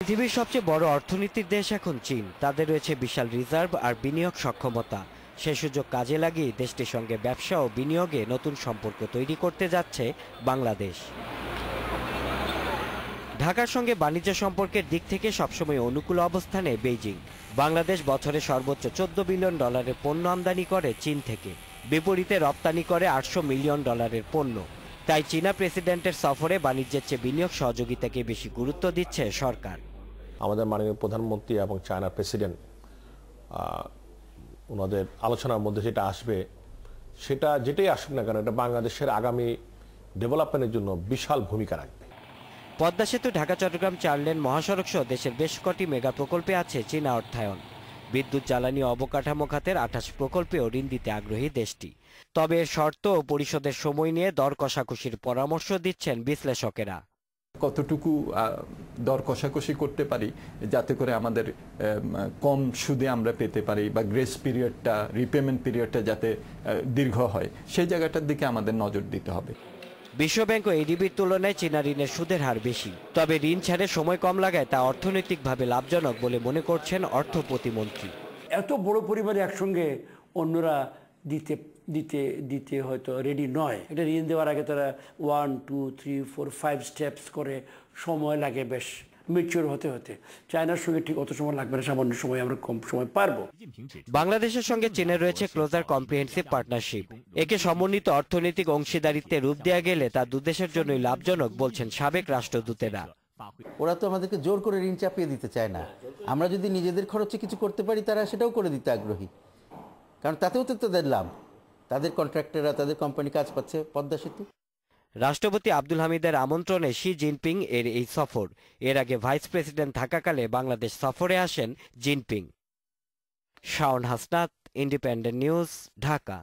পৃথিবীর সবচেয়ে বড় অর্থনীতির দেশ এখন চীন। তাদের রয়েছে বিশাল রিজার্ভ আর বিনিয়োগ সক্ষমতা। সে সুযোগ কাজে লাগিয়ে দেশটির সঙ্গে ব্যবসা ও বিনিয়োগে নতুন সম্পর্ক তৈরি করতে যাচ্ছে বাংলাদেশ। ঢাকার সঙ্গে বাণিজ্য সম্পর্কের দিক থেকে সবসময় অনুকূল অবস্থানে বেইজিং। বাংলাদেশ বছরে সর্বোচ্চ $14 বিলিয়ন পণ্য আমদানি করে চীন থেকে, বিপরীতে রপ্তানি করে $800 মিলিয়ন পণ্য। তাই চীনা প্রেসিডেন্টের সফরে বাণিজ্যের চেয়ে বিনিয়োগ সহযোগিতাকে বেশি গুরুত্ব দিচ্ছে সরকার। আমাদের মাননীয় প্রধানমন্ত্রী এবং চায়না প্রেসিডেন্ট ওনাদের আলোচনার মধ্যে যেটা আসবে, সেটা যেটাই আসুক না কেন, এটা বাংলাদেশের আগামী ডেভেলপমেন্টের জন্য বিশাল ভূমিকা রাখবে। পদ্মা সেতু, ঢাকা চট্টগ্রাম 4 লেন মহাসড়ক সহ দেশের বেশ কটি মেগা প্রকল্পে আছে চীনা অর্থায়ন। বিদ্যুৎ, জ্বালানি, অবকাঠামো খাতের 28 প্রকল্পেও ঋণ দিতে আগ্রহী দেশটি। তবে এর শর্ত ও পরিশোধের সময় নিয়ে দর কষাকষির পরামর্শ দিচ্ছেন বিশ্লেষকেরা। কতটুকু দর কষাকষি করতে পারি যাতে করে আমাদের কম সুদে আমরা পেতে পারি, বা গ্রেস পিরিয়ডটা, রিপেমেন্ট পিরিয়ডটা যাতে দীর্ঘ হয়, সেই জায়গাটার দিকে আমাদের নজর দিতে হবে। বিশ্বব্যাংক ও এডিবির তুলনায় চীনা ঋণের সুদের হার বেশি। তবে ঋণ ছাড়ে সময় কম লাগায় তা অর্থনৈতিকভাবে লাভজনক বলে মনে করছেন অর্থ প্রতিমন্ত্রী। এত বড় পরিমাণে একসঙ্গে অন্যরা দিতে দিতে দিতে হয়তো রেডি নয়। এটা ঋণ দেওয়ার আগে তারা 1, 2, 3, 4, 5 স্টেপস করে, সময় লাগে বেশ ম্যাচিওর হতে হতে। চায়নার সঙ্গে ঠিক অত সময় লাগবে না, সামান্য সময় আমরা কম সময় পারবো। বাংলাদেশের সঙ্গে চীনের রয়েছে ক্লোজার কম্প্রিহেন্সিভ পার্টনারশিপ। একে সমন্বিত অর্থনৈতিক অংশীদারিত্বে রূপ দেওয়া গেলে তা দুদেশের জন্যই লাভজনক বলছেন সাবেক রাষ্ট্রদূতেরা। ওরা তো আমাদেরকে জোর করে ঋণ চাপিয়ে দিতে চায় না। আমরা যদি নিজেদের খরচে কিছু করতে পারি, তারা সেটাও করে দিতে আগ্রহী, কারণ তাতেও তো তাদের লাভ। তাদের কন্ট্রাক্টররা, তাদের কোম্পানি কাজ পাচ্ছে পদ্মা সেতু। রাষ্ট্রপতি আব্দুল হামিদের আমন্ত্রণে শি জিনপিং এর এই সফর। এর আগে ভাইস প্রেসিডেন্ট থাকাকালে বাংলাদেশ সফরে আসেন Jinping. Shaon Hasnat, independent news, Dhaka.